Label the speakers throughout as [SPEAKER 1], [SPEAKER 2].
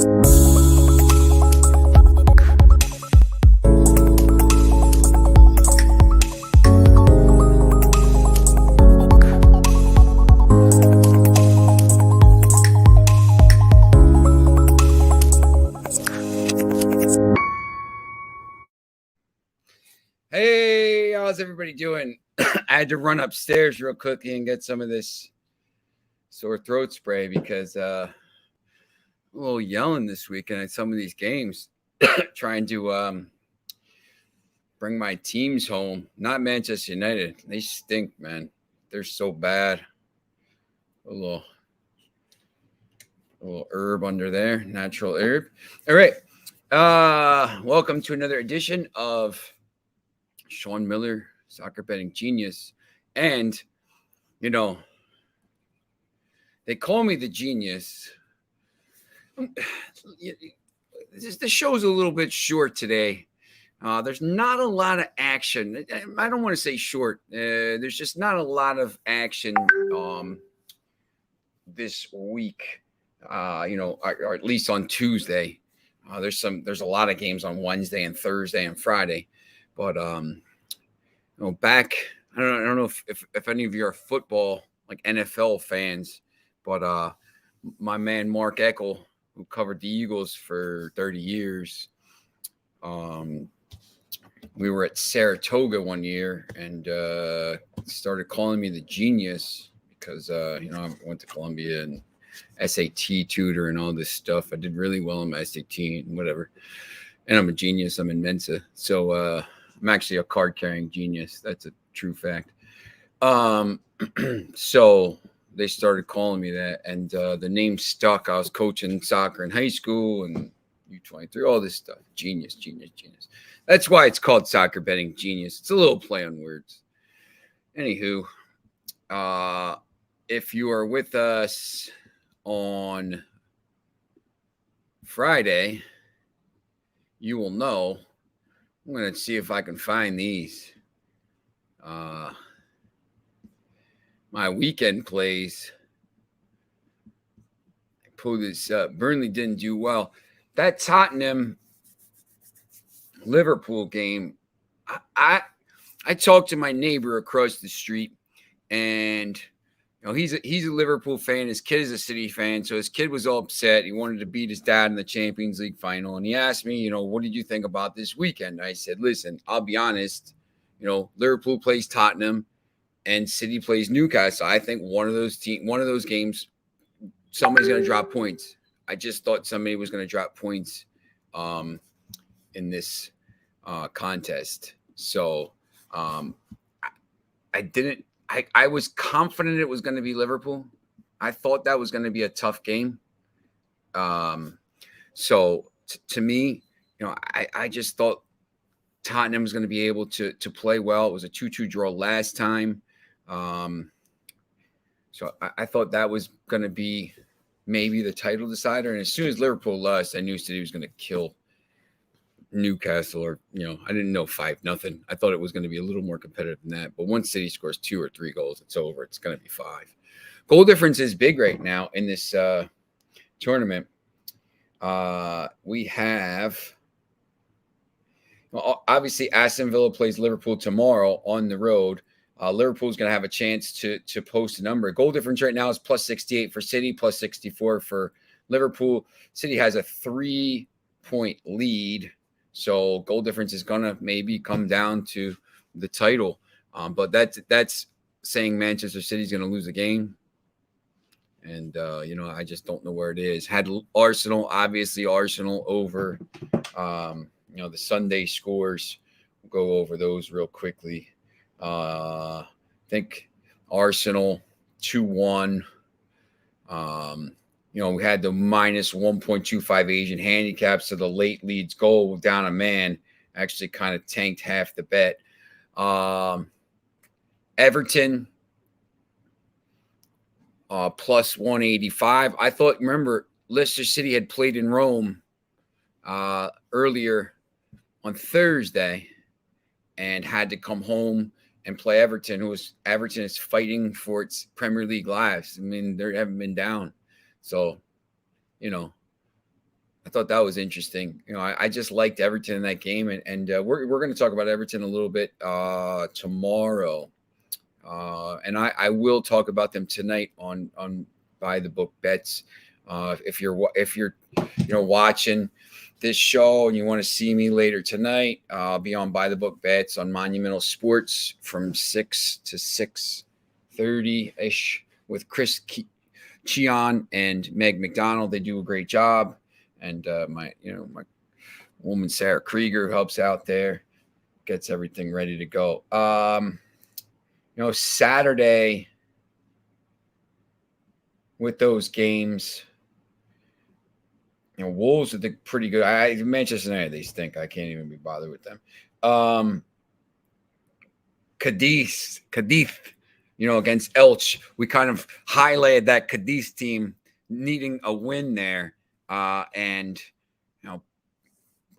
[SPEAKER 1] Hey, how's everybody doing? I had to run upstairs real quickly and get some of this sore throat spray because a little yelling this weekend at some of these games, trying to bring my teams home. Not Manchester United. They stink, man. They're so bad. A little herb under there, natural herb. All right. Welcome to another edition of Sean Miller, Soccer Betting Genius. And, you know, they call me the genius. The show's a little bit short today. There's not a lot of action. I don't want to say short. There's just not a lot of action this week, or at least on Tuesday. There's a lot of games on Wednesday and Thursday and Friday. But back, I don't know if any of you are football, like NFL fans, but my man Mark Eckel, who covered the Eagles for 30 years, we were at Saratoga one year and started calling me the genius because I went to Columbia and SAT tutor and all this stuff. I did really well in my SAT and whatever, and I'm a genius. I'm in Mensa, so I'm actually a card-carrying genius. That's a true fact. So they started calling me that, and the name stuck. I was coaching soccer in high school and U23, all this stuff. Genius. That's why it's called Soccer Betting Genius. It's a little play on words. Anywho, if you are with us on Friday, you will know. I'm going to see if I can find these. My weekend plays. I pulled this up. Burnley didn't do well. That Tottenham Liverpool game, I talked to my neighbor across the street, and he's a Liverpool fan. His kid is a City fan, so his kid was all upset. He wanted to beat his dad in the Champions League final, and he asked me, what did you think about this weekend? I said, listen, I'll be honest. Liverpool plays Tottenham, and City plays Newcastle. I think one of those games, somebody's going to drop points. I just thought somebody was going to drop points in this contest. So I didn't. I was confident it was going to be Liverpool. I thought that was going to be a tough game. So to me, I just thought Tottenham was going to be able to play well. It was a 2-2 draw last time. So I thought that was going to be maybe the title decider. And as soon as Liverpool lost, I knew City was going to kill Newcastle, or I didn't know 5-0. I thought it was going to be a little more competitive than that. But once City scores 2 or 3 goals, it's over. It's going to be 5. Goal difference is big right now in this tournament. We have, obviously, Aston Villa plays Liverpool tomorrow on the road. Liverpool's going to have a chance to post a number. Goal difference right now is +68 for City, +64 for Liverpool. City has a 3-point lead. So goal difference is going to maybe come down to the title. But that's saying Manchester City's going to lose the game. And, I just don't know where it is. Had Arsenal over, the Sunday scores. We'll go over those real quickly. I think Arsenal 2-1. We had the -1.25 Asian handicap, so the late Leeds goal down a man actually kind of tanked half the bet. Everton +185. I thought, remember, Leicester City had played in Rome earlier on Thursday and had to come home and play Everton. Everton is fighting for its Premier League lives. I mean, they haven't been down. So, I thought that was interesting. I just liked Everton in that game, and we're going to talk about Everton a little bit tomorrow, and I will talk about them tonight on By the Book Bets. If you're watching this show and you want to see me later tonight, I'll be on By the Book Bets on Monumental Sports from 6 to 6:30 ish with Chris Cheon and Meg McDonald. They do a great job. And my woman Sarah Krieger helps out there, gets everything ready to go. Saturday with those games, Wolves are pretty good. Manchester United, they stink. I can't even be bothered with them. Cadiz, against Elche, we kind of highlighted that Cadiz team needing a win there. And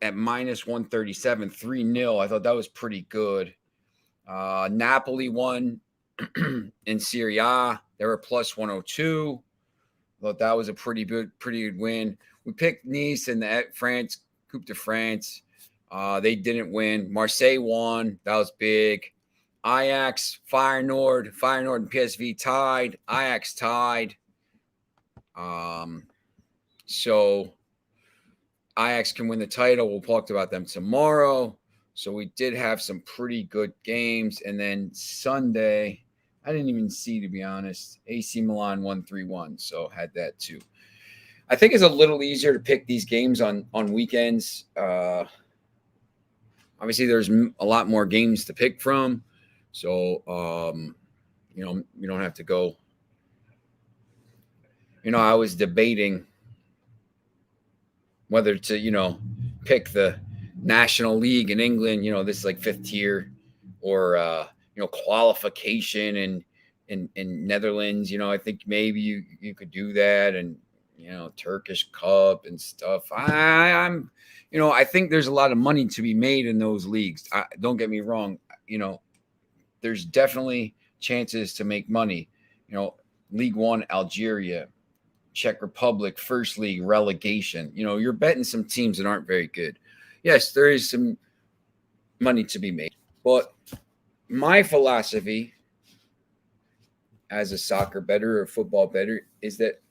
[SPEAKER 1] at minus 137, 3-0, I thought that was pretty good. Napoli won in Serie A. They were plus 102. I thought that was a pretty good win. We picked Nice in the France Coupe de France. They didn't win. Marseille won. That was big. Ajax, Feyenoord and PSV tied. Ajax tied. So Ajax can win the title. We'll talk about them tomorrow. So we did have some pretty good games. And then Sunday, I didn't even see, to be honest. AC Milan won 3-1. So had that too. I think it's a little easier to pick these games on weekends. Obviously, there's a lot more games to pick from. So, you don't have to go. I was debating whether to, pick the National League in England, this is like 5th tier, or, qualification in Netherlands. I think maybe you could do that, and, Turkish Cup and stuff. I think there's a lot of money to be made in those leagues. Don't get me wrong. There's definitely chances to make money. League One, Algeria, Czech Republic, First League, relegation. You're betting some teams that aren't very good. Yes, there is some money to be made. But my philosophy as a soccer bettor or football bettor is that,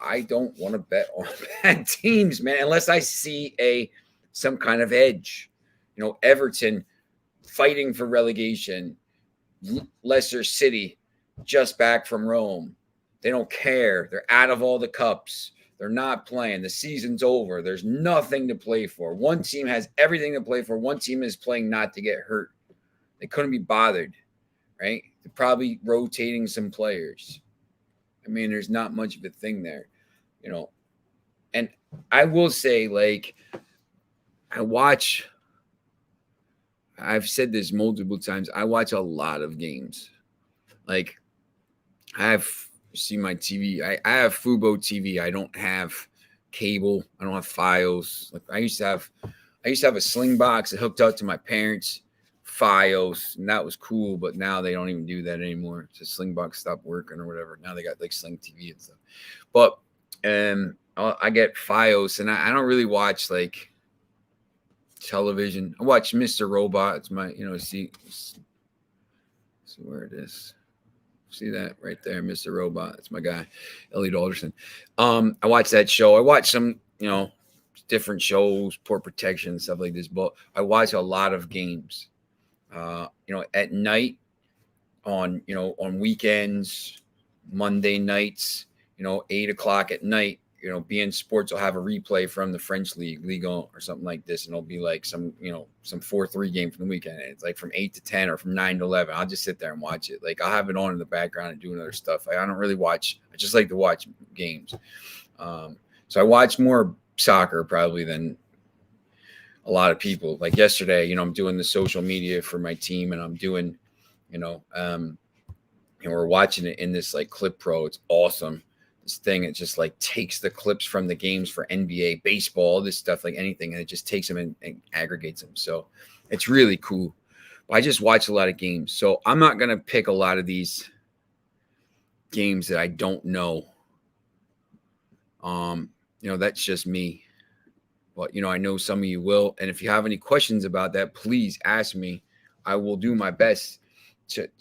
[SPEAKER 1] I don't want to bet on bad teams, man, unless I see some kind of edge. Everton fighting for relegation, Leicester City just back from Rome. They don't care. They're out of all the cups. They're not playing. The season's over. There's nothing to play for. One team has everything to play for. One team is playing not to get hurt. They couldn't be bothered, right? They're probably rotating some players. I mean, there's not much of a thing there, And I will say, I've said this multiple times, I watch a lot of games. I have see my TV. I have Fubo TV. I don't have cable. I don't have Fios. I used to have a Sling box that hooked up to my parents' Fios, and that was cool. But now they don't even do that anymore. So Sling box stopped working or whatever. Now they got Sling TV and stuff. But I get Fios, and I don't really watch television. I watch Mr. Robot. It's my see where it is. See that right there, Mr. Robot. It's my guy, Elliot Alderson. I watch that show. I watch some, different shows, Port Protection, stuff like this. But I watch a lot of games. At night, on weekends, Monday nights, 8:00 at night. BN Sports will have a replay from the French League, Ligue 1 or something like this, and it'll be some 4-3 game from the weekend. It's from 8 to 10 or from 9 to 11. I'll just sit there and watch it. I'll have it on in the background and doing other stuff. I don't really watch. I just like to watch games. So I watch more soccer probably than a lot of people. Yesterday, I'm doing the social media for my team, and I'm doing, we're watching it in this Clip Pro. It's awesome. This thing, it just takes the clips from the games for NBA, baseball, this stuff, anything, and it just takes them and aggregates them. So it's really cool. But I just watch a lot of games. So I'm not going to pick a lot of these games that I don't know. That's just me. But, I know some of you will. And if you have any questions about that, please ask me. I will do my best to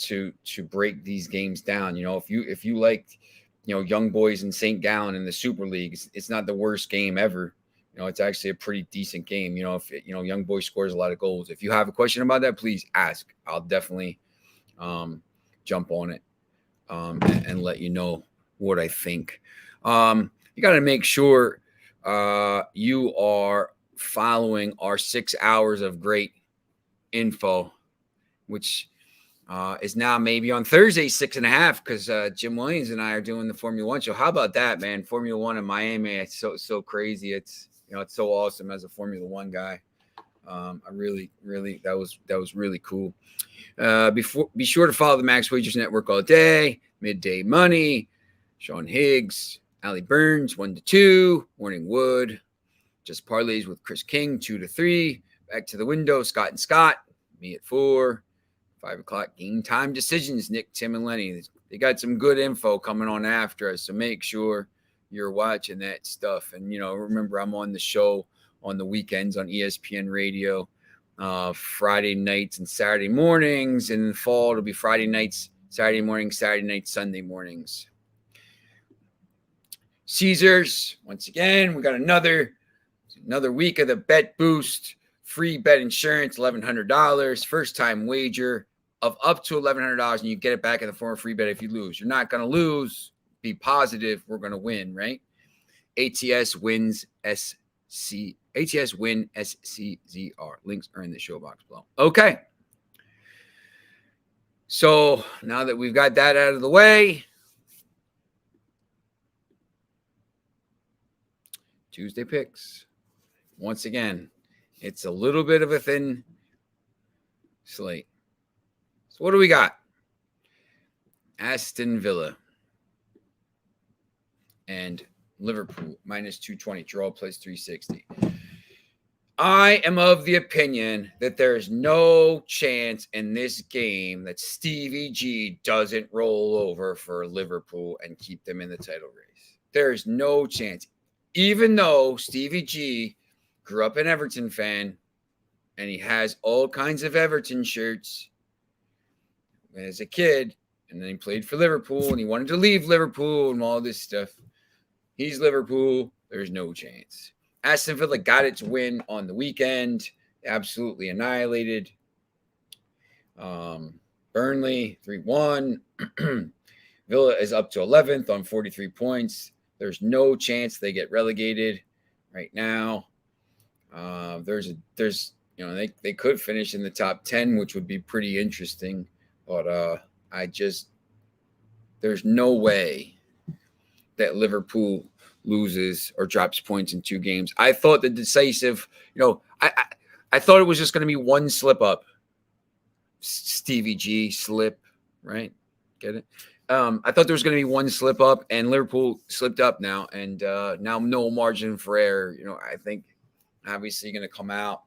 [SPEAKER 1] break these games down. If you like, Young Boys and St. Gallen in the Super League, it's not the worst game ever. It's actually a pretty decent game. If Young Boys scores a lot of goals. If you have a question about that, please ask. I'll definitely jump on it and let you know what I think. You got to make sure you are following our 6 hours of great info, which is now maybe on Thursday, 6.5, because Jim Williams and I are doing the Formula One show. How about that, man? Formula One in Miami. It's so crazy. It's so awesome as a Formula One guy. I really, that was really cool. Be sure to follow the Max Wagers Network all day. Midday Money, Sean Higgs, Allie Burns, 1 to 2, Morning Wood, Just Parlays with Chris King, 2 to 3, Back to the Window, Scott and Scott, me at 4, 5 o'clock, Game Time Decisions, Nick, Tim, and Lenny. They got some good info coming on after us, so make sure you're watching that stuff. And, remember, I'm on the show on the weekends on ESPN Radio, Friday nights and Saturday mornings. And in the fall, it'll be Friday nights, Saturday mornings, Saturday nights, Sunday mornings. Caesars, once again, we got another week of the Bet Boost. Free bet insurance, $1,100. First-time wager of up to $1,100, and you get it back in the form of free bet if you lose. You're not going to lose. Be positive. We're going to win, right? ATS wins SC. ATS win SCZR. Links are in the show box below. Okay. So now that we've got that out of the way, Tuesday picks. Once again, it's a little bit of a thin slate. So what do we got? Aston Villa and Liverpool, minus 220, draw plus 360. I am of the opinion that there is no chance in this game that Stevie G doesn't roll over for Liverpool and keep them in the title race. There is no chance. Even though Stevie G grew up an Everton fan and he has all kinds of Everton shirts as a kid, and then he played for Liverpool and he wanted to leave Liverpool and all this stuff. He's Liverpool. There's no chance. Aston Villa got its win on the weekend. Absolutely annihilated Burnley 3-1. Villa is up to 11th on 43 points. There's no chance they get relegated right now. They could finish in the top 10, which would be pretty interesting. But there's no way that Liverpool loses or drops points in 2 games. I thought the decisive, I thought it was just going to be one slip up. Stevie G slip, right? Get it? I thought there was going to be one slip up, and Liverpool slipped up now, and now no margin for error. I think obviously going to come out.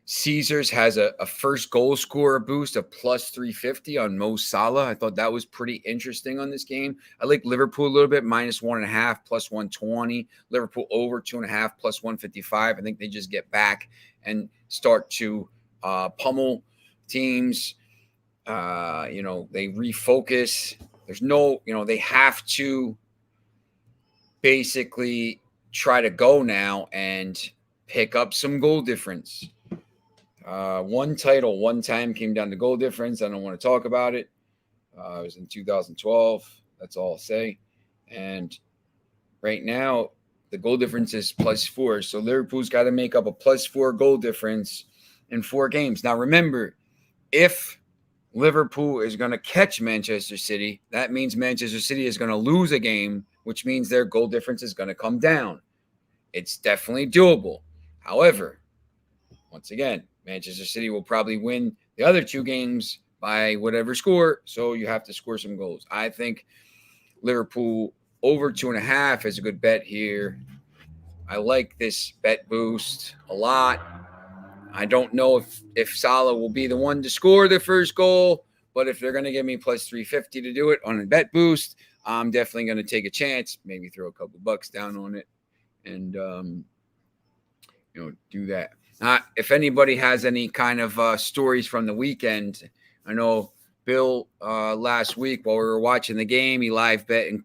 [SPEAKER 1] Caesars has a first goal scorer boost of plus 350 on Mo Salah. I thought that was pretty interesting on this game. I like Liverpool a little bit, minus 1.5, plus 120. Liverpool over 2.5, plus 155. I think they just get back and start to pummel teams. They refocus. There's no, they have to basically try to go now and pick up some goal difference. One title, one time came down to goal difference. I don't want to talk about it. It was in 2012. That's all I'll say. And right now, the goal difference is plus 4. So Liverpool's got to make up a plus 4 goal difference in 4 games. Now, remember, if Liverpool is going to catch Manchester City, that means Manchester City is going to lose a game, which means their goal difference is going to come down. It's definitely doable. However, once again, Manchester City will probably win the other 2 games by whatever score, so you have to score some goals. I think Liverpool over 2.5 is a good bet here. I like this bet boost a lot. I don't know if Salah will be the one to score the first goal, but if they're going to give me plus 350 to do it on a bet boost, I'm definitely going to take a chance, maybe throw a couple bucks down on it, and do that. If anybody has any kind of stories from the weekend, I know Bill last week while we were watching the game, he live bet in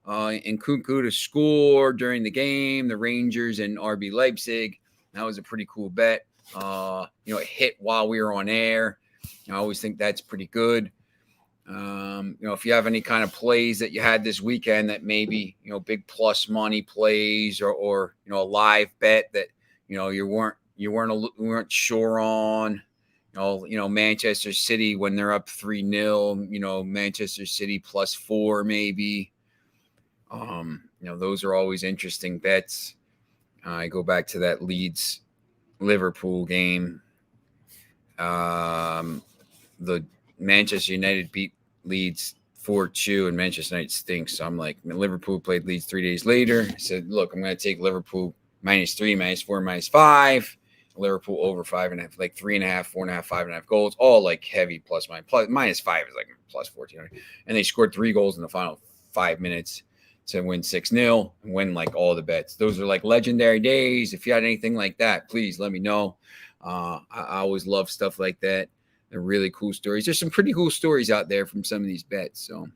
[SPEAKER 1] Kunku to score during the game, the Rangers and RB Leipzig. That was a pretty cool bet. It hit while we were on air. I always think that's pretty good. If you have any kind of plays that you had this weekend that maybe, big plus money plays or a live bet that, you weren't sure on, Manchester City when they're up 3-0, Manchester City +4 maybe. Those are always interesting bets. I go back to that Leeds Liverpool game. The Manchester United beat Leeds 4-2, and Manchester United stinks. So I'm like, Liverpool played Leeds 3 days later. I said, look, I'm going to take Liverpool -3, -4, -5. Liverpool over 5.5, like 3.5, 4.5, 5.5 goals, all like heavy plus -5 is like +14. And they scored 3 goals in the final 5 minutes to win 6-0 and win like all the bets. Those are like legendary days. If you had anything like that, please let me know. I always love stuff like that. They're really cool stories. There's some pretty cool stories out there from some of these bets. So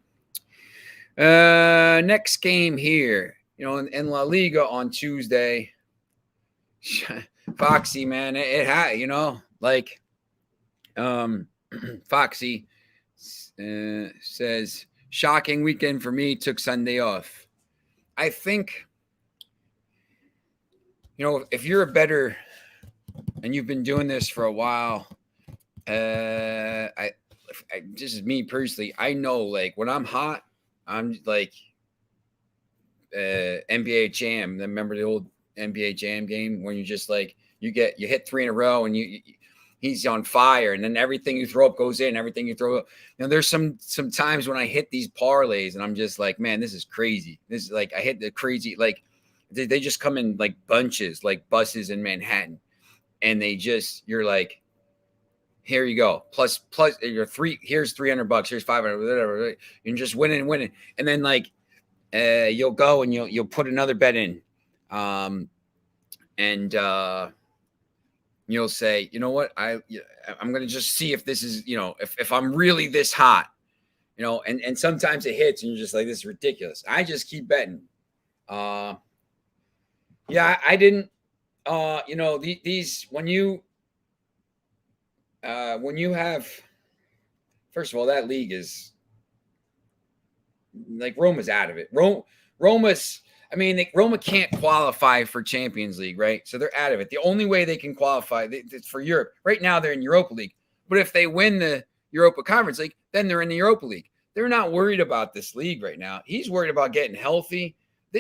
[SPEAKER 1] next game here, in La Liga on Tuesday. Foxy, man, it had, Foxy says, shocking weekend for me, took Sunday off. I think, if you're a bettor and you've been doing this for a while, I just me personally, I know, like, when I'm hot, I'm like NBA Jam. Remember the old NBA Jam game when you just like you hit 3 in a row and he's on fire, and then everything you throw up goes in, everything you throw up. There's some times when I hit these parlays and I'm just like, man, this is crazy. This is like I hit the crazy, like they just come in like bunches, like buses in Manhattan, and you're like, here you go. Plus you're here's $300, here's $500, whatever. You're just winning. And then like you'll go and you'll put another bet in. And you'll say, you know what, I'm going to just see if this is, if I'm really this hot, and sometimes it hits and you're just like, this is ridiculous. I just keep betting. I didn't, these, when you have, first of all, that league is like Roma's out of it. Roma can't qualify for Champions League, right? So they're out of it. The only way they can qualify for Europe right now, they're in Europa League. But if they win the Europa Conference League, then they're in the Europa League. They're not worried about this league right now. He's worried about getting healthy.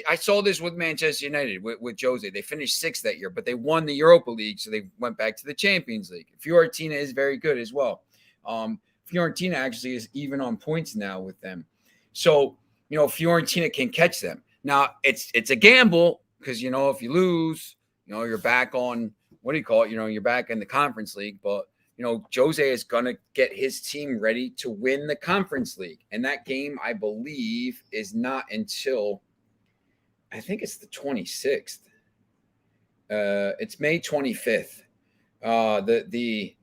[SPEAKER 1] I saw this with Manchester United, with Jose. They finished 6th that year, but they won the Europa League, so they went back to the Champions League. Fiorentina is very good as well. Fiorentina actually is even on points now with them. So, Fiorentina can catch them. Now, it's a gamble because, if you lose, you're back on, what do you call it? You're back in the Conference League. But, Jose is going to get his team ready to win the Conference League. And that game, I believe, is not until, I think it's the 26th. It's May 25th. The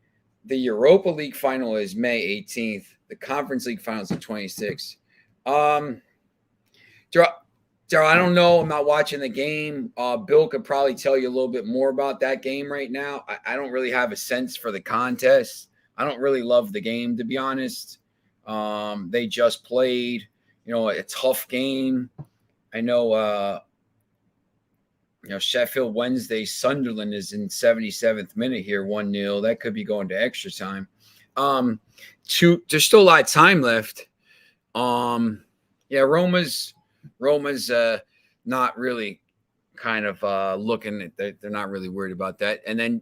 [SPEAKER 1] Europa League final is May 18th. The Conference League final is the 26th. Daryl, I don't know. I'm not watching the game. Bill could probably tell you a little bit more about that game right now. I don't really have a sense for the contest. I don't really love the game, to be honest. They just played, a tough game. I know, Sheffield Wednesday, Sunderland is in 77th minute here, 1-0. That could be going to extra time. There's still a lot of time left. Roma's not really kind of looking at that. They're not really worried about that. And then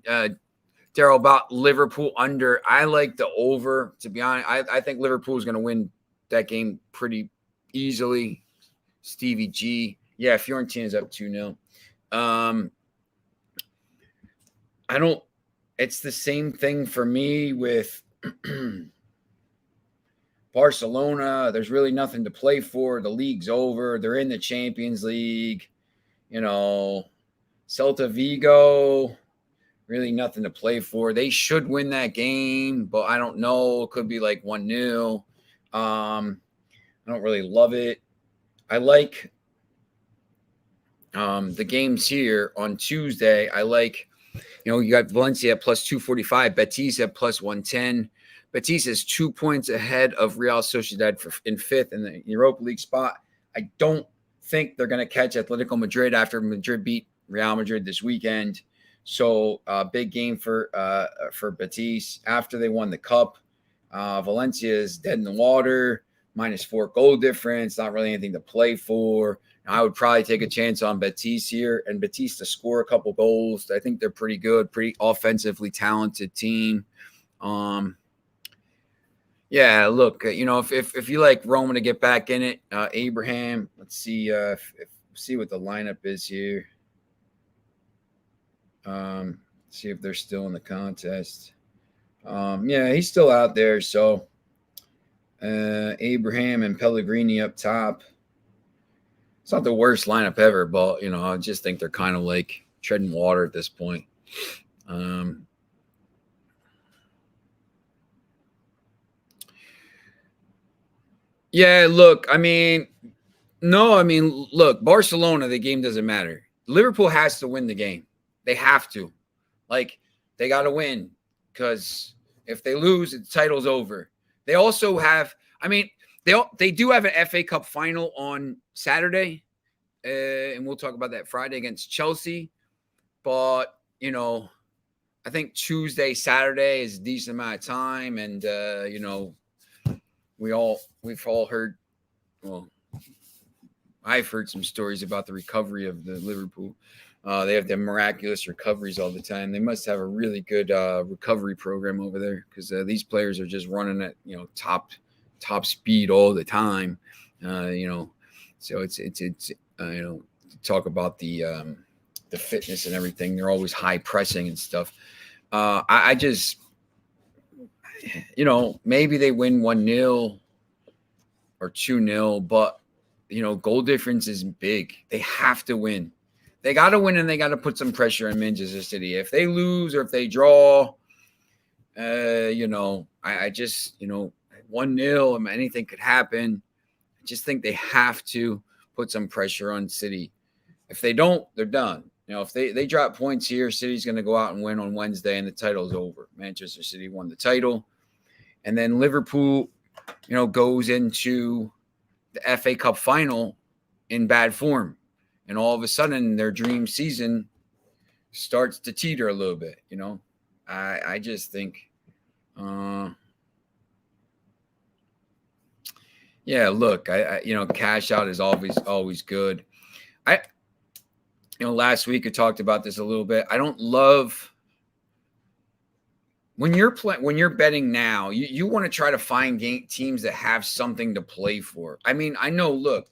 [SPEAKER 1] Daryl, about Liverpool under, I like the over, to be honest. I think Liverpool is going to win that game pretty easily. Stevie G. Yeah, Fiorentina's up 2-0. It's the same thing for me with Barcelona, there's really nothing to play for. The league's over. They're in the Champions League. Celta Vigo, really nothing to play for. They should win that game, but I don't know. It could be like 1-0. I don't really love it. I like the games here on Tuesday. I like, you got Valencia at plus 245, Betis at plus 110. Betis is 2 points ahead of Real Sociedad in fifth in the Europa League spot. I don't think they're going to catch Atletico Madrid after Madrid beat Real Madrid this weekend. So big game for Betis after they won the cup. Valencia is dead in the water, -4 goal difference, not really anything to play for. Now, I would probably take a chance on Betis here, and Betis to score a couple goals. I think they're pretty good, pretty offensively talented team. Yeah, look, if you like Roma to get back in it, Abraham, let's see see what the lineup is here. See if they're still in the contest. Yeah, he's still out there. So Abraham and Pellegrini up top. It's not the worst lineup ever, but I just think they're kind of like treading water at this point. Yeah, look, look, Barcelona, the game doesn't matter. Liverpool has to win the game. They have to. Like, they got to win because if they lose, the title's over. They also have, they do have an FA Cup final on Saturday, and we'll talk about that Friday against Chelsea. But, I think Tuesday, Saturday is a decent amount of time, and, we've all heard, well, I've heard some stories about the recovery of the Liverpool. They have the miraculous recoveries all the time. They must have a really good recovery program over there because these players are just running at top speed all the time. So it's talk about the fitness and everything. They're always high pressing and stuff. I just maybe they win 1-0 or 2-0, but goal difference is big. They have to win. They got to win, and they got to put some pressure on Manchester City. If they lose or if they draw, I just 1-0, anything could happen. I just think they have to put some pressure on City. If they don't, they're done. If they drop points here, City's going to go out and win on Wednesday, and the title's over. Manchester City won the title. And then Liverpool, goes into the FA Cup final in bad form. And all of a sudden, their dream season starts to teeter a little bit, I just think, yeah, look, cash out is always good. Last week I talked about this a little bit. I don't love when you're betting now, you want to try to find teams that have something to play for. I know, look,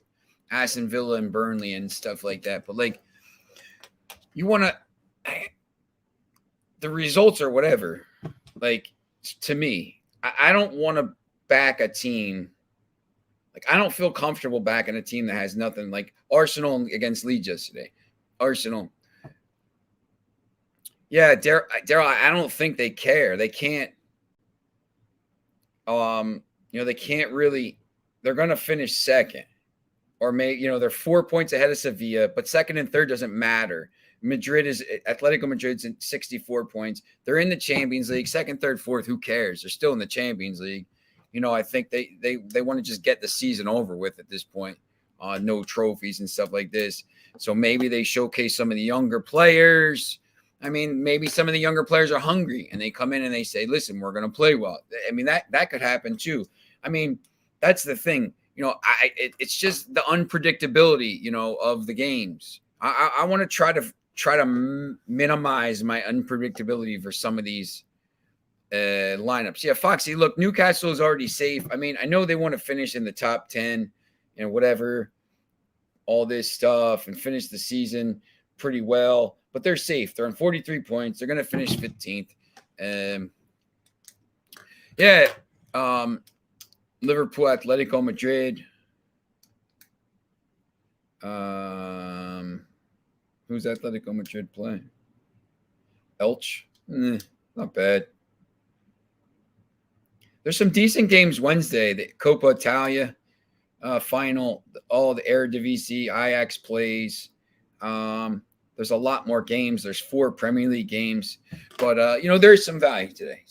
[SPEAKER 1] Aston Villa and Burnley and stuff like that, but like you want to the results or whatever. Like, to me, I don't want to back a team. Like, I don't feel comfortable backing a team that has nothing. Like Arsenal against Leeds yesterday. Arsenal. Yeah, Daryl, I don't think they care. They can't. They can't really. They're going to finish second, or they're 4 points ahead of Sevilla, but second and third doesn't matter. Atletico Madrid's in 64 points. They're in the Champions League, second, third, fourth. Who cares? They're still in the Champions League. I think they want to just get the season over with at this point. No trophies and stuff like this. So maybe they showcase some of the younger players. Maybe some of the younger players are hungry and they come in and they say, listen, we're going to play well. That could happen too. That's the thing. It's just the unpredictability, of the games. I want to try to minimize my unpredictability for some of these lineups. Yeah, Foxy, look, Newcastle is already safe. I know they want to finish in the top 10 and whatever, all this stuff, and finish the season pretty well, but they're safe. They're on 43 points. They're going to finish 15th. Liverpool, Atletico Madrid. Who's Atletico Madrid playing? Elche. Not bad. There's some decent games Wednesday. The Coppa Italia final, all the Eredivisie, Ajax plays. There's a lot more games. There's 4 Premier League games, but there's some value today,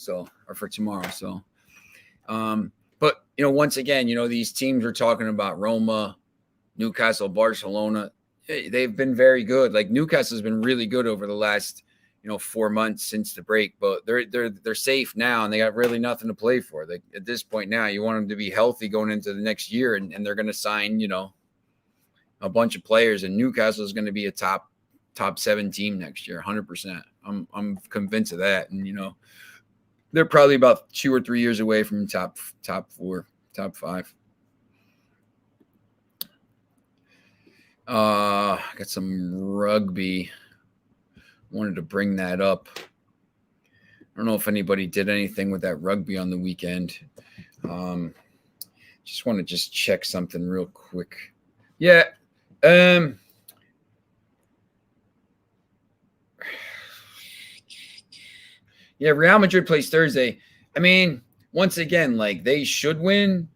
[SPEAKER 1] or for tomorrow. So, but once again, these teams we're talking about, Roma, Newcastle, Barcelona, they've been very good. Like Newcastle's been really good over the last 4 months since the break, but they're safe now and they got really nothing to play for. Like at this point now, you want them to be healthy going into the next year, and they're going to sign a bunch of players, and Newcastle is going to be a top 7 team next year, 100%. I'm convinced of that, and they're probably about 2 or 3 years away from top 4, top 5. Got some rugby. Wanted to bring that up. I don't know if anybody did anything with that rugby on the weekend. Just want to check something real quick. Yeah. Yeah, Real Madrid plays Thursday. I mean, once again, like they should win,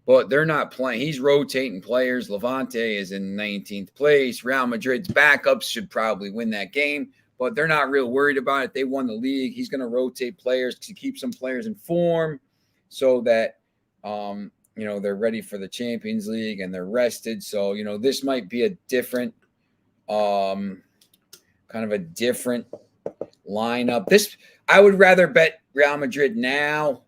[SPEAKER 1] but they're not playing. He's rotating players. Levante is in 19th place. Real Madrid's backups should probably win that game, but they're not real worried about it. They won the league. He's going to rotate players to keep some players in form so that, they're ready for the Champions League and they're rested. So, this might be a different, kind of a different lineup. I would rather bet Real Madrid now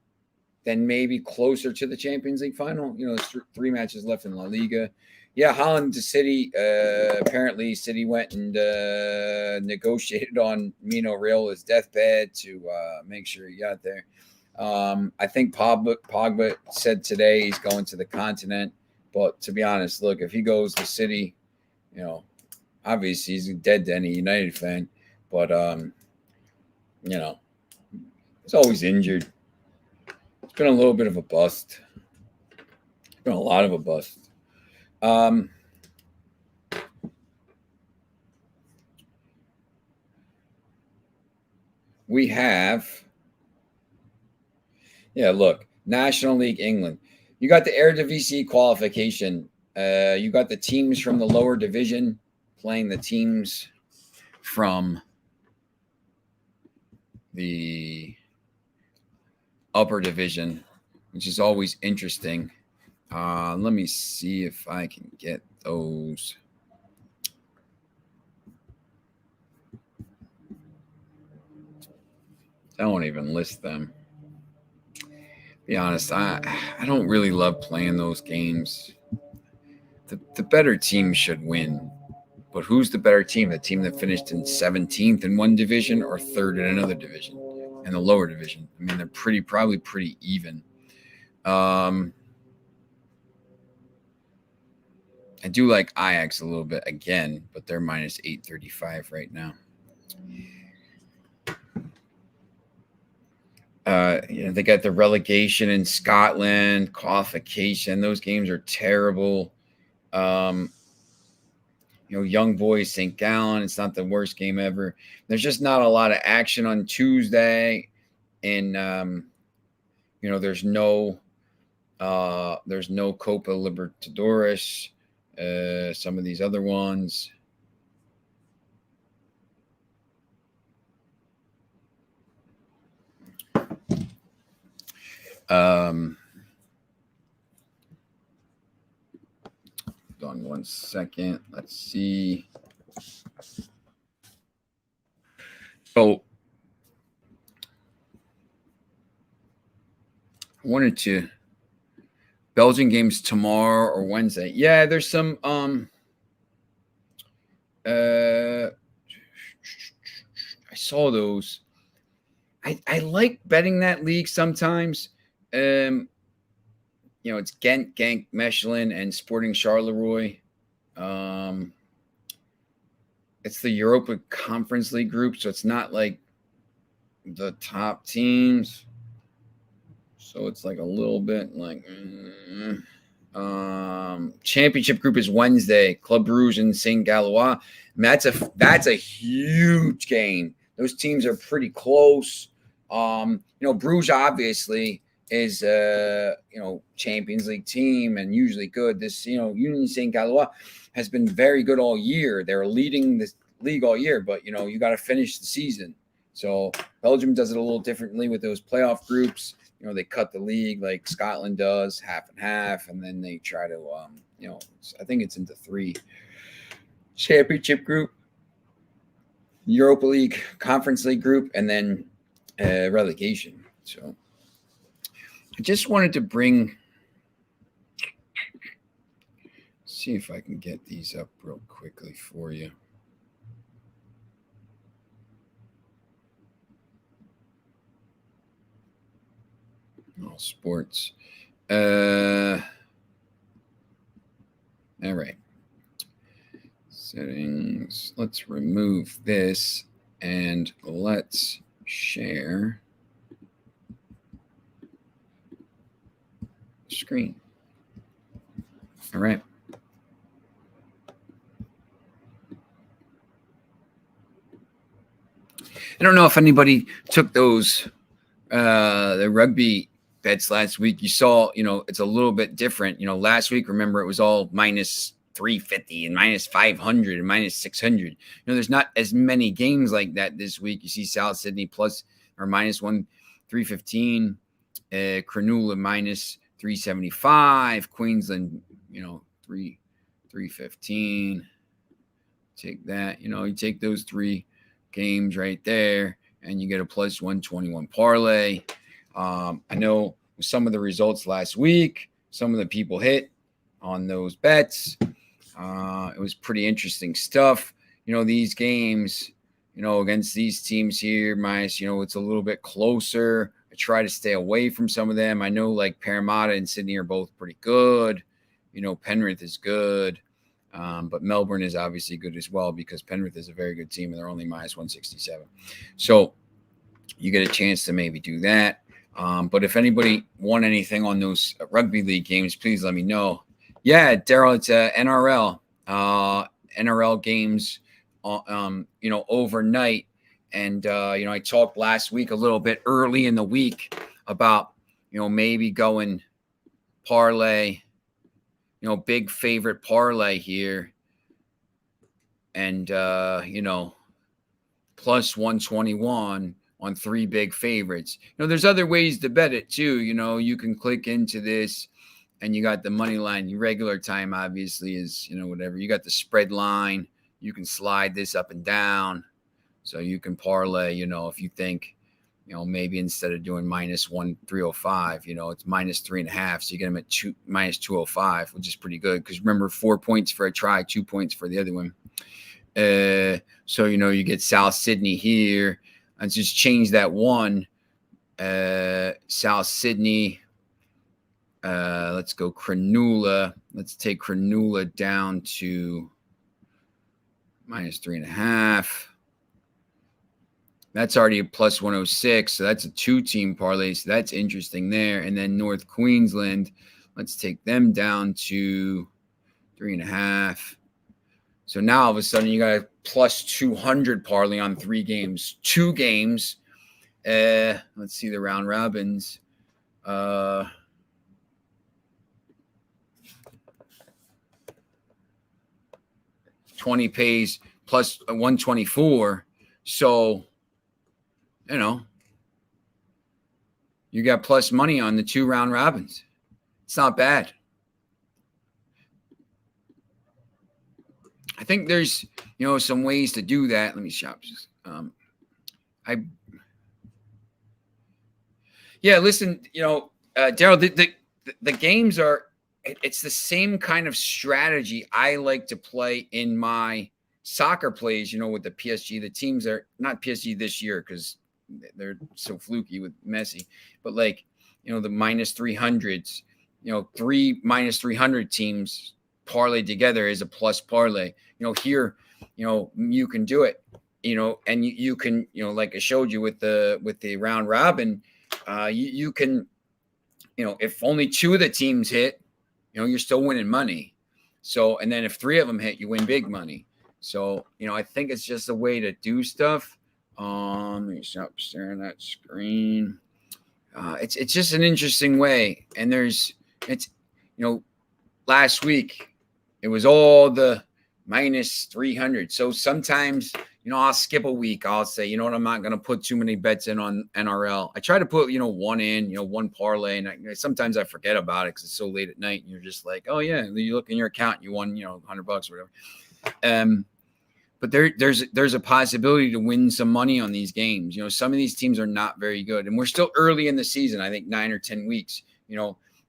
[SPEAKER 1] than maybe closer to the Champions League final. There's 3 matches left in La Liga. Yeah, Holland to City. Apparently, City went and negotiated on Mino Raiola's deathbed to make sure he got there. I think Pogba said today he's going to the continent. But to be honest, look, if he goes to City, obviously he's dead to any United fan. But, he's always injured. It's been a little bit of a bust. It's been a lot of a bust. We have, look, National League England. You got the Eredivisie qualification. You got the teams from the lower division playing the teams from the upper division, which is always interesting. Let me see if I can get those. I won't even list them. Be honest, I don't really love playing those games. The better team should win. But who's the better team? The team that finished in 17th in one division or 3rd in another division, in the lower division? I mean, they're probably pretty even. I do like Ajax a little bit again, but they're minus 835 right now. They got the relegation in Scotland, qualification. Those games are terrible. Young Boys, St. Gallen, it's not the worst game ever. There's just not a lot of action on Tuesday. And, there's no Copa Libertadores, some of these other ones. Hold on 1 second. Let's see. So I wanted to Belgian games tomorrow or Wednesday. Yeah, there's some I saw those. I like betting that league sometimes. It's Ghent, Genk, Mechelen, and Sporting Charleroi. It's the Europa Conference League group, so it's not like the top teams. So it's like a little bit like championship group is Wednesday. Club Brugge and St. Galois. And that's a huge game. Those teams are pretty close. Bruges obviously is Champions League team and usually good. This Union St. Galois has been very good all year. They're leading the league all year, but you got to finish the season. So Belgium does it a little differently with those playoff groups. They cut the league like Scotland does, half and half, and then they try to, I think it's into 3 championship group, Europa League, Conference League group, and then relegation. So I just wanted to see if I can get these up real quickly for you. All sports. All right. Settings. Let's remove this and let's share screen. All right. I don't know if anybody took those the rugby bets last week. You saw, it's a little bit different. Last week, remember, it was all minus 350 and minus 500 and minus 600. There's not as many games like that this week. You see South Sydney plus or minus 315, Cronulla minus 375, Queensland, 315. Take that, you take those 3 games right there and you get a plus 121 parlay. I know some of the results last week, some of the people hit on those bets. It was pretty interesting stuff. These games, against these teams here, minus, it's a little bit closer. I try to stay away from some of them. I know like Parramatta and Sydney are both pretty good. Penrith is good. But Melbourne is obviously good as well because Penrith is a very good team and they're only minus 167. So you get a chance to maybe do that. But if anybody won anything on those rugby league games, please let me know. Yeah, Daryl, it's NRL. NRL games, overnight. And, I talked last week a little bit early in the week about, maybe going parlay, big favorite parlay here. And, plus 121 on 3 big favorites. There's other ways to bet it too. You can click into this and you got the money line. Your regular time obviously is, whatever. You got the spread line. You can slide this up and down. So you can parlay, if you think, maybe instead of doing minus 305, it's minus 3.5. So you get them at minus 205, which is pretty good. Because remember, 4 points for a try, 2 points for the other one. So, you get South Sydney here. And just change that 1. South Sydney. Let's go Cronulla. Let's take Cronulla down to minus 3.5. That's already a plus 106. So that's a 2-team parlay. So that's interesting there. And then North Queensland. Let's take them down to 3.5. So now all of a sudden you got a plus 200 parlay on 3 games. 2 games. Let's see the round robins. 20 pays plus 124. So, you got plus money on the 2 round robins. It's not bad. I think there's, some ways to do that. Let me shop. Listen, Daryl, the games are, it's the same kind of strategy I like to play in my soccer plays, with the PSG. The teams are not PSG this year because they're so fluky with Messi, but like, the minus 300s, 3 minus 300 teams parlay together is a plus parlay. Here, you can do it, and you can, like I showed you with the round robin, you can if only 2 of the teams hit, you're still winning money. So, and then if 3 of them hit, you win big money. So, I think it's just a way to do stuff. Let me stop staring at that screen. It's just an interesting way. And last week it was all the minus 300. So sometimes, I'll skip a week. I'll say, I'm not going to put too many bets in on NRL. I try to put, one in, one parlay. And sometimes I forget about it because it's so late at night. And you're just like, oh, yeah. You look in your account and you won, $100 or whatever. But there's a possibility to win some money on these games. Some of these teams are not very good. And we're still early in the season, I think 9 or 10 weeks.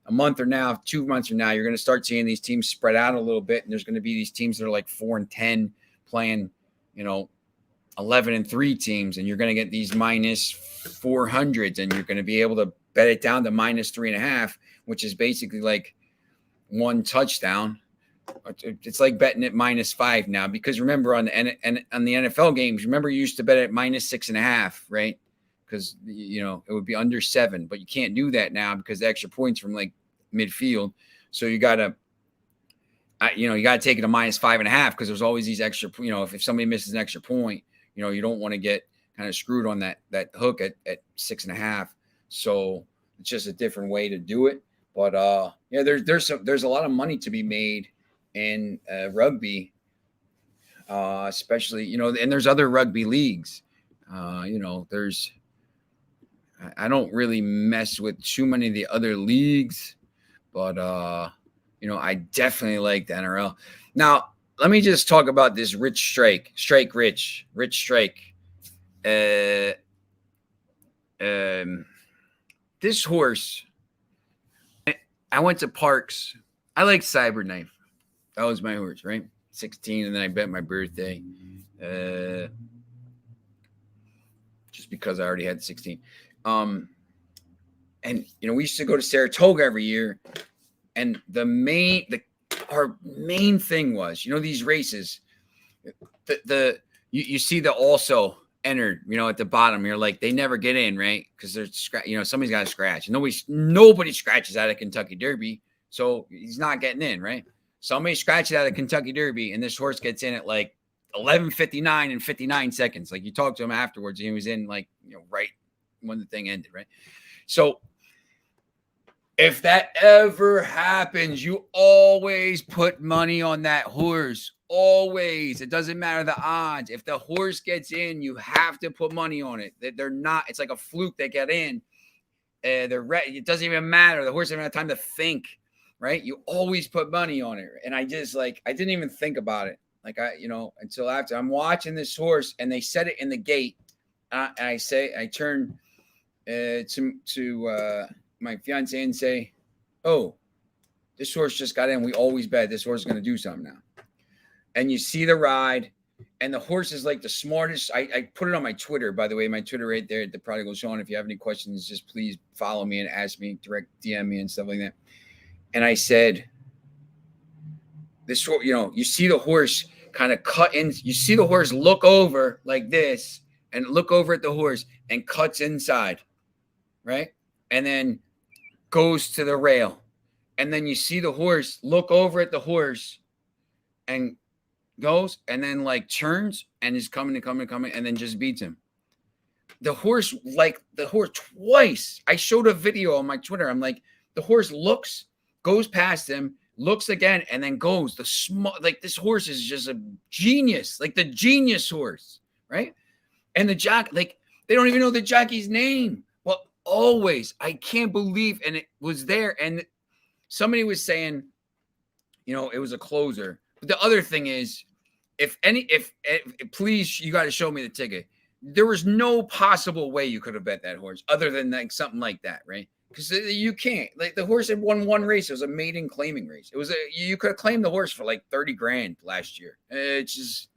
[SPEAKER 1] A month or now, 2 months from now, you're going to start seeing these teams spread out a little bit. And there's going to be these teams that are like 4-10 playing, 11-3 teams. And you're going to get these minus 400s. And you're going to be able to bet it down to minus 3.5, which is basically like 1 touchdown. It's like betting at minus 5 now, because remember on the NFL games, remember you used to bet at minus 6.5, right? Because it would be under 7, but you can't do that now because the extra points from like midfield. So you gotta take it to minus 5.5 because there's always these extra. If somebody misses an extra point, you don't want to get kind of screwed on that hook at 6.5. So it's just a different way to do it. But there's a lot of money to be made in rugby, especially, and there's other rugby leagues. I don't really mess with too many of the other leagues, but I definitely like the NRL. Now, let me just talk about this Rich Strike. This horse, I went to Parks. I like Cyberknife. That was my horse, right? 16, and then I bet my birthday. Just because I already had 16. And we used to go to Saratoga every year, and our main thing was, these races, you see the also entered, at the bottom. You're like, they never get in, right? Because they're somebody's got to scratch. Nobody scratches out of Kentucky Derby, so he's not getting in, right? Somebody scratches out of Kentucky Derby, and this horse gets in at like 11:59 and 59 seconds. Like, you talk to him afterwards, and he was in like right when the thing ended, right? So if that ever happens, you always put money on that horse. Always. It doesn't matter the odds. If the horse gets in, you have to put money on it. They're not. It's like a fluke they get in. It doesn't even matter. The horse doesn't have time to think, right? You always put money on it. And I just I didn't even think about it. Until after I'm watching this horse and they set it in the gate. And I turn to my fiance and say, "Oh, this horse just got in. We always bet this horse is going to do something now." And you see the ride, and the horse is like the smartest. I put it on my Twitter, by the way, my Twitter right there at the Prodigal Sean. If you have any questions, just please follow me and ask me, direct DM me and stuff like that. And I said, this, you see the horse kind of cut in. You see the horse look over like this and look over at the horse and cuts inside, right? And then goes to the rail. And then you see the horse look over at the horse and goes, and then turns and is coming and then just beats him. The horse twice. I showed a video on my Twitter. I'm like, the horse looks, goes past him, looks again, and then goes. This horse is just a genius, like the genius horse, right? And the jockey, they don't even know the jockey's name. Well, always, I can't believe, and it was there. And somebody was saying, it was a closer. But the other thing is, if please, you got to show me the ticket. There was no possible way you could have bet that horse other than something like that, right? Because you can't. The horse had won one race. It was a maiden claiming race. You could have claimed the horse for $30 grand last year. It's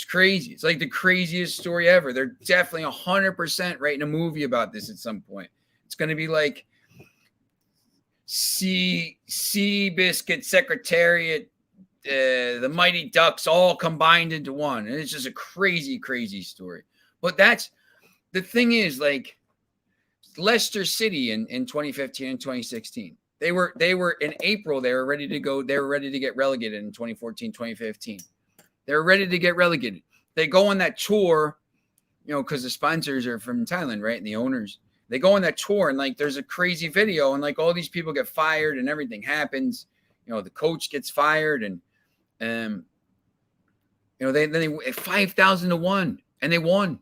[SPEAKER 1] crazy. It's like the craziest story ever. They're definitely 100% writing a movie about this at some point. It's going to be like Seabiscuit Secretariat, the Mighty Ducks all combined into one. And it's just a crazy, crazy story. But that's the thing is, Leicester City in 2015 and 2016. They were in April. They were ready to go. They were ready to get relegated in 2014, 2015. They were ready to get relegated. They go on that tour, because the sponsors are from Thailand, right? And the owners. They go on that tour, and like there's a crazy video, and like all these people get fired, and everything happens. The coach gets fired, and they 5,000 to 1, and they won.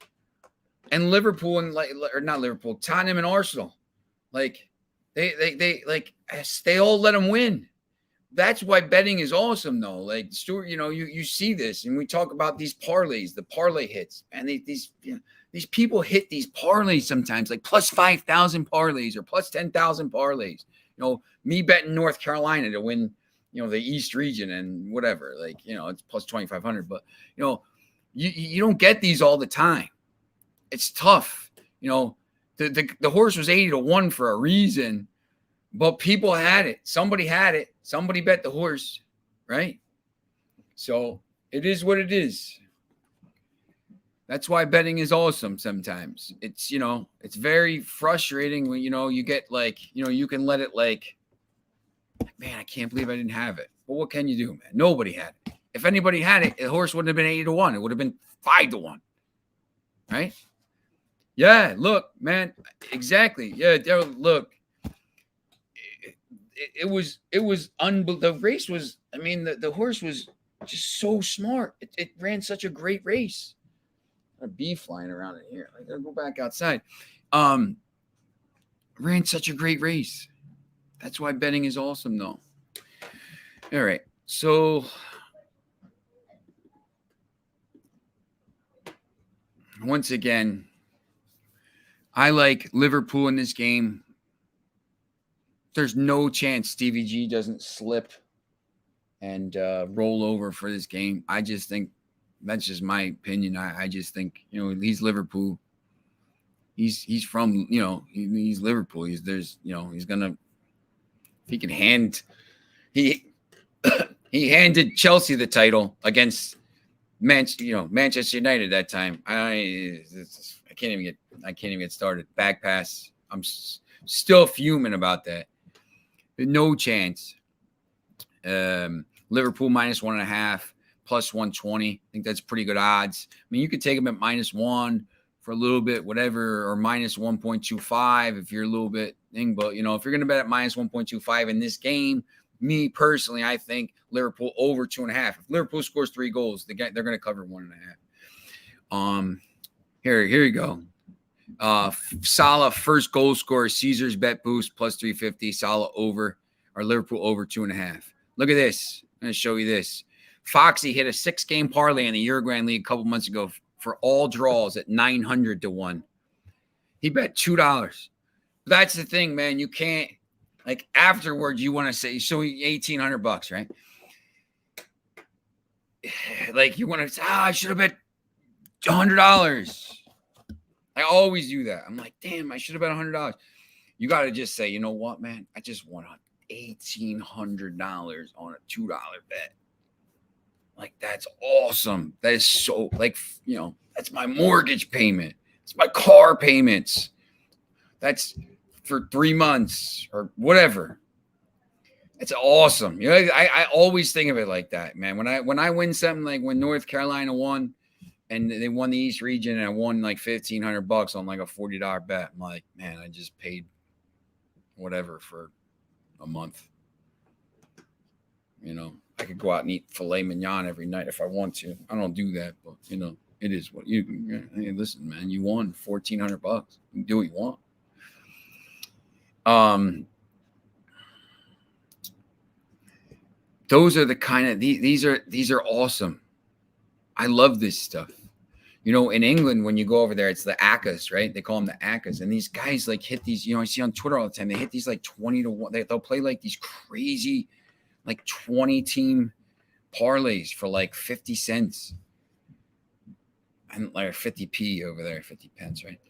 [SPEAKER 1] And Liverpool and not Liverpool, Tottenham and Arsenal, like they all let them win. That's why betting is awesome, though. Like Stuart, you see this, and we talk about these parlays, the parlay hits, and these people hit these parlays sometimes, like plus 5,000 parlays or plus 10,000 parlays. Me betting North Carolina to win, the East region and whatever, it's plus 2,500. But you don't get these all the time. It's tough. The horse was 80 to 1 for a reason, but people had it. Somebody had it. Somebody bet the horse, right? So it is what it is. That's why betting is awesome sometimes. It's, it's very frustrating when, you get you can let it man, I can't believe I didn't have it. But what can you do, man? Nobody had it. If anybody had it, the horse wouldn't have been 80 to 1. It would have been 5 to 1, right? Yeah, look, man, exactly. Yeah, look, it was unbelievable. The race was, the horse was just so smart. It ran such a great race. A bee flying around in here. I gotta go back outside. Ran such a great race. That's why betting is awesome, though. All right, so once again, I like Liverpool in this game. There's no chance Stevie G doesn't slip and roll over for this game. I just think that's just my opinion. I just think, he's Liverpool. He's from, he's Liverpool. He's gonna, if he can he handed Chelsea the title against Manchester United that time. I can't even get started. Back pass. I'm still fuming about that. No chance. Liverpool minus 1.5, plus 120. I think that's pretty good odds. You could take them at -1 for a little bit, whatever, or minus 1.25 if you're a little bit thing. But, if you're going to bet at minus 1.25 in this game, me personally, I think Liverpool over 2.5. If Liverpool scores 3 goals, they're going to cover 1.5. Here you go. Salah first goal scorer, Caesars bet boost plus 350. Salah over, or Liverpool over 2.5. Look at this. I'm going to show you this. Foxy hit a 6-game parlay in the Uruguayan League a couple months ago for all draws at 900 to 1. He bet $2. That's the thing, man. You can't, afterwards, you want to say, so $1,800, right? You want to say, I should have bet $100. I always do that. I'm like, damn, I should have bet $100. You got to just say, you know what, man? I just won $1,800 on a $2 bet. That's awesome. That is so, that's my mortgage payment. It's my car payments. That's for 3 months or whatever. It's awesome. I always think of it like that, man. When I win something, like when North Carolina won and they won the East region and I won $1,500 on a $40 bet, I'm like, man, I just paid whatever for a month. I could go out and eat filet mignon every night if I want to. I don't do that, but it is what you. Hey, listen, man, you won $1,400. You can do what you want. Those are the kind of these are awesome. I love this stuff. In England, when you go over there, it's the ACCAs, right? They call them the ACCAs, and these guys hit these. I see on Twitter all the time. They hit these 20 to 1. They'll play these crazy 20-team parlays for 50 cents and 50p over there, 50 pence, right?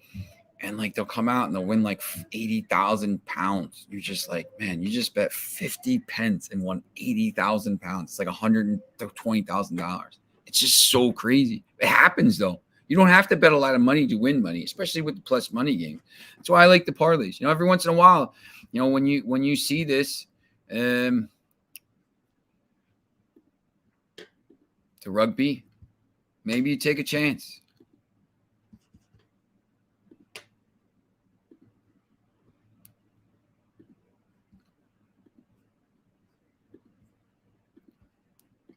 [SPEAKER 1] And they'll come out and they'll win 80,000 pounds. You're just man, you just bet 50 pence and won 80,000 pounds. It's $120,000. It's just so crazy. It happens though. You don't have to bet a lot of money to win money, especially with the plus money game. That's why I like the parlays. Every once in a while, when you see this, the rugby, maybe you take a chance.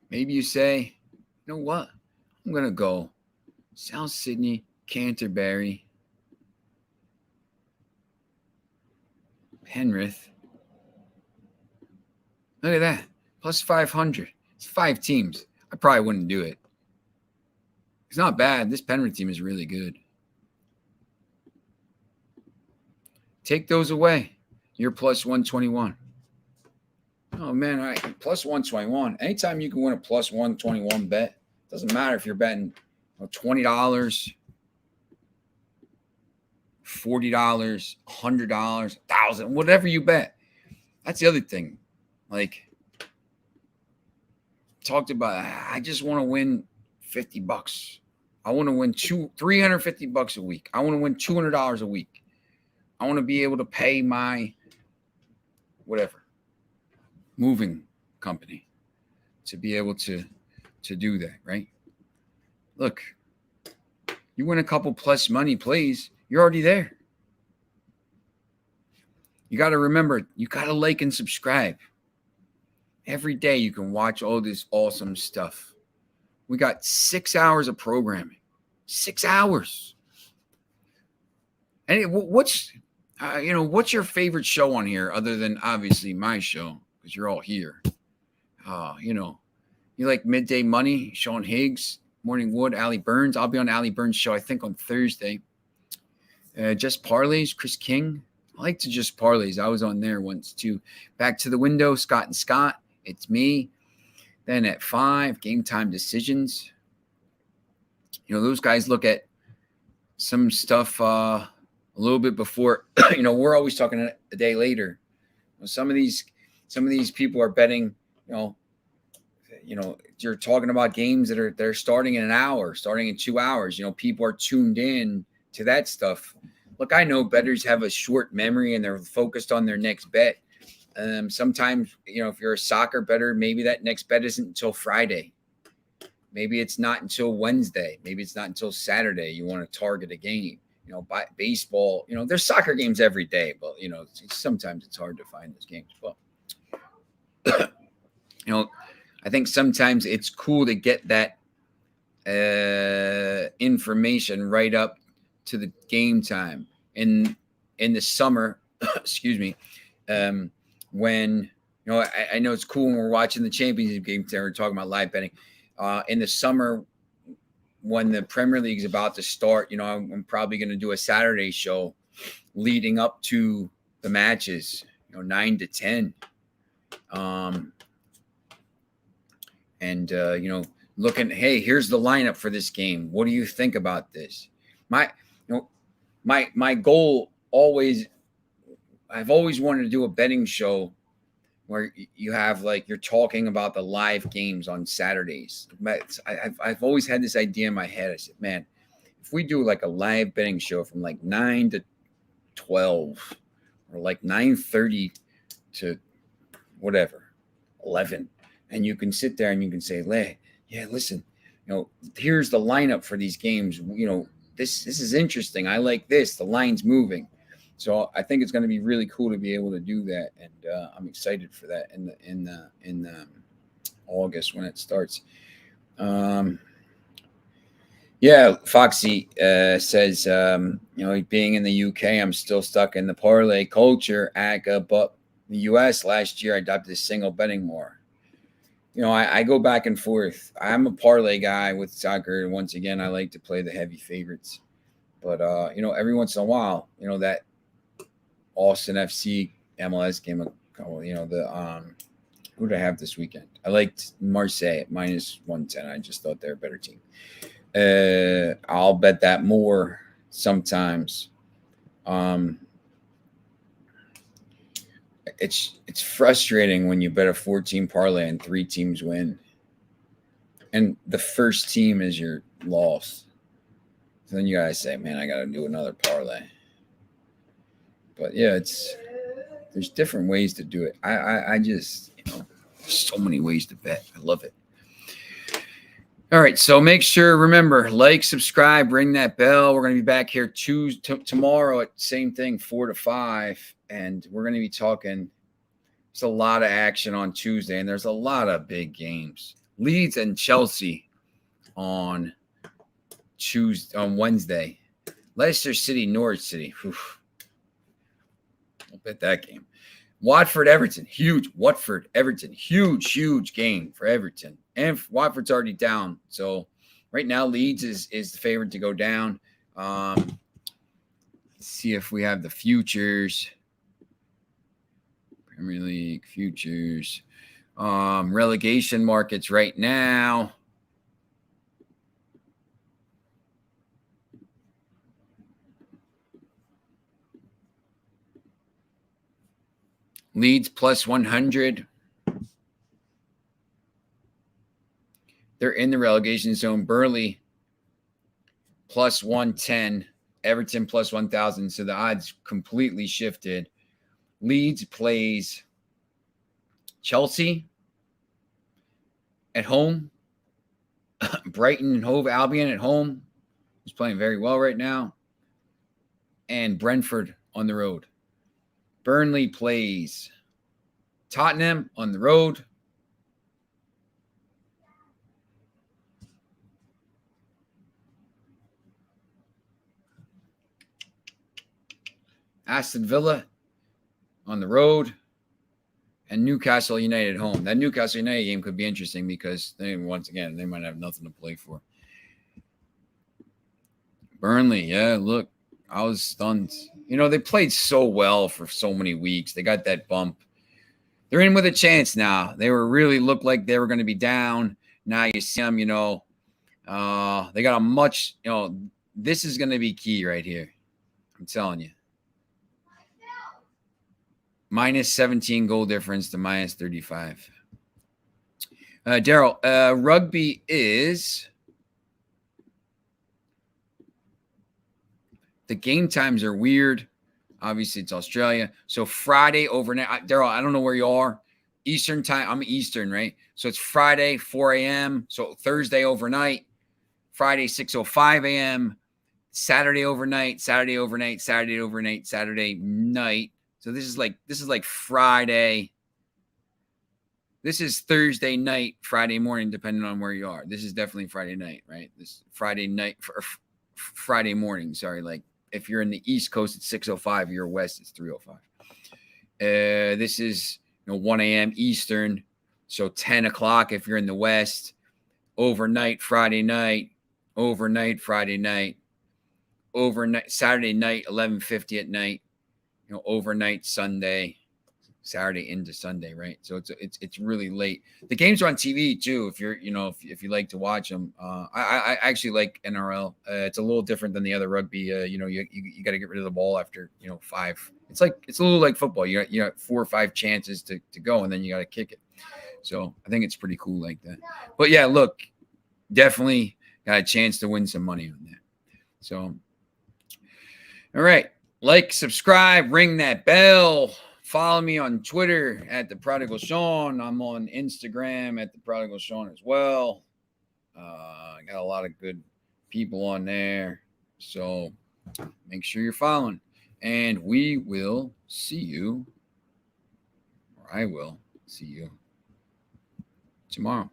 [SPEAKER 1] Maybe you say, you know what? I'm going to go South Sydney, Canterbury, Penrith. Look at that. Plus 500. It's 5 teams. I probably wouldn't do it. It's not bad. This Penrith team is really good. Take those away. You're plus 121. Oh, man. All right. Plus 121. Anytime you can win a plus 121 bet, doesn't matter if you're betting $20, $40, $100, $1,000, whatever you bet. That's the other thing. Like, talked about, I just want to win $50. I want to win $350 a week. I want to win $200 a week. I want to be able to pay my whatever moving company to be able to do that, right? Look, you win a couple plus money plays, you're already there. You got to remember, you got to like and subscribe. Every day you can watch all this awesome stuff. We got 6 hours of programming. 6 hours. And what's your favorite show on here other than obviously my show, because you're all here? You like Midday Money, Sean Higgs, Morning Wood, Allie Burns. I'll be on Allie Burns' show, I think, on Thursday. Just Parlays, Chris King. I like to Just Parlays. I was on there once too. Back to the Window, Scott and Scott. It's me. Then at 5, Game Time Decisions. Those guys look at some stuff a little bit before. We're always talking a day later. Some of these people are betting. You're talking about games that they're starting in an hour, starting in 2 hours. People are tuned in to that stuff. Look, I know bettors have a short memory and they're focused on their next bet. Sometimes, if you're a soccer bettor, maybe that next bet isn't until Friday. Maybe it's not until Wednesday. Maybe it's not until Saturday. You want to target a game. Baseball, there's soccer games every day, but, sometimes it's hard to find those games. But, I think sometimes it's cool to get that information right up to the game time. In the summer, excuse me, when I know it's cool when we're watching the championship game there, we're talking about live betting. In the summer, when the Premier League is about to start, I'm probably going to do a Saturday show leading up to the matches, 9 to 10. Looking, hey, here's the lineup for this game. What do you think about this? My goal I've always wanted to do a betting show where you have you're talking about the live games on Saturdays. I've always had this idea in my head. I said, man, if we do a live betting show from 9 to 12 or 9:30 to whatever, 11, and you can sit there and you can say, listen, here's the lineup for these games. This is interesting. I like this. The line's moving. So I think it's going to be really cool to be able to do that, and I'm excited for that in August when it starts. Foxy says, being in the UK, I'm still stuck in the parlay culture, but the US last year I adopted this single betting more. I go back and forth. I'm a parlay guy with soccer, and once again, I like to play the heavy favorites. But every once in a while, that Austin FC MLS game, who do I have this weekend? I liked Marseille at minus 110. I just thought they're a better team. I'll bet that more sometimes. It's frustrating when you bet a 4-team parlay and 3 teams win, and the first team is your loss. So then you gotta say, man, I gotta do another parlay. But yeah, there's different ways to do it. I just, there's so many ways to bet. I love it. All right, so make sure, remember, like, subscribe, ring that bell. We're going to be back here tomorrow at same thing, 4 to 5, and we're going to be talking. There's a lot of action on Tuesday, and there's a lot of big games. Leeds and Chelsea on Wednesday. Leicester City, Norwich City. Whew. I'll bet that game. Watford, Everton, huge. Watford, Everton, huge game for Everton. And Watford's already down. So right now, Leeds is the favorite to go down. Let's see if we have the futures. Premier League futures. Relegation markets right now. Leeds plus 100. They're in the relegation zone. Burnley plus 110. Everton plus 1,000. So the odds completely shifted. Leeds plays Chelsea at home. Brighton and Hove Albion at home, who's playing very well right now. And Brentford on the road. Burnley plays Tottenham on the road. Aston Villa on the road. And Newcastle United at home. That Newcastle United game could be interesting because once again, they might have nothing to play for. Burnley, yeah, look, I was stunned. They played so well for so many weeks. They got that bump. They're in with a chance now. They looked like they were going to be down. Now you see them, they got a much, this is going to be key right here. I'm telling you. Minus 17 goal difference to minus 35. Daryl, rugby is... The game times are weird. Obviously, it's Australia. So Friday overnight. Daryl, I don't know where you are. Eastern time. I'm Eastern, right? So it's Friday, 4 a.m. So Thursday overnight. Friday, 6:05 a.m. Saturday overnight. Saturday overnight. Saturday overnight. Saturday night. So this is like Friday. This is Thursday night, Friday morning, depending on where you are. This is definitely Friday night, right? This Friday night, Friday morning. Sorry, like if you're in the East Coast, it's 6:05. You're West, it's 3:05. This is 1 a.m. Eastern, so 10 o'clock if you're in the West. Overnight Friday night, overnight Friday night, overnight Saturday night, 11:50 at night. Overnight Sunday, Saturday into Sunday, right? So it's really late. The games are on TV too. If you're if you like to watch them, I actually like NRL. It's a little different than the other rugby. You got to get rid of the ball after 5. It's a little like football. You got 4 or 5 chances to go, and then you got to kick it. So I think it's pretty cool like that. But yeah, look, definitely got a chance to win some money on that. So all right. Like, subscribe, ring that bell. Follow me on Twitter at The Prodigal Sean. I'm on Instagram at The Prodigal Sean as well. I got a lot of good people on there. So make sure you're following. And we will see you, or I will see you tomorrow.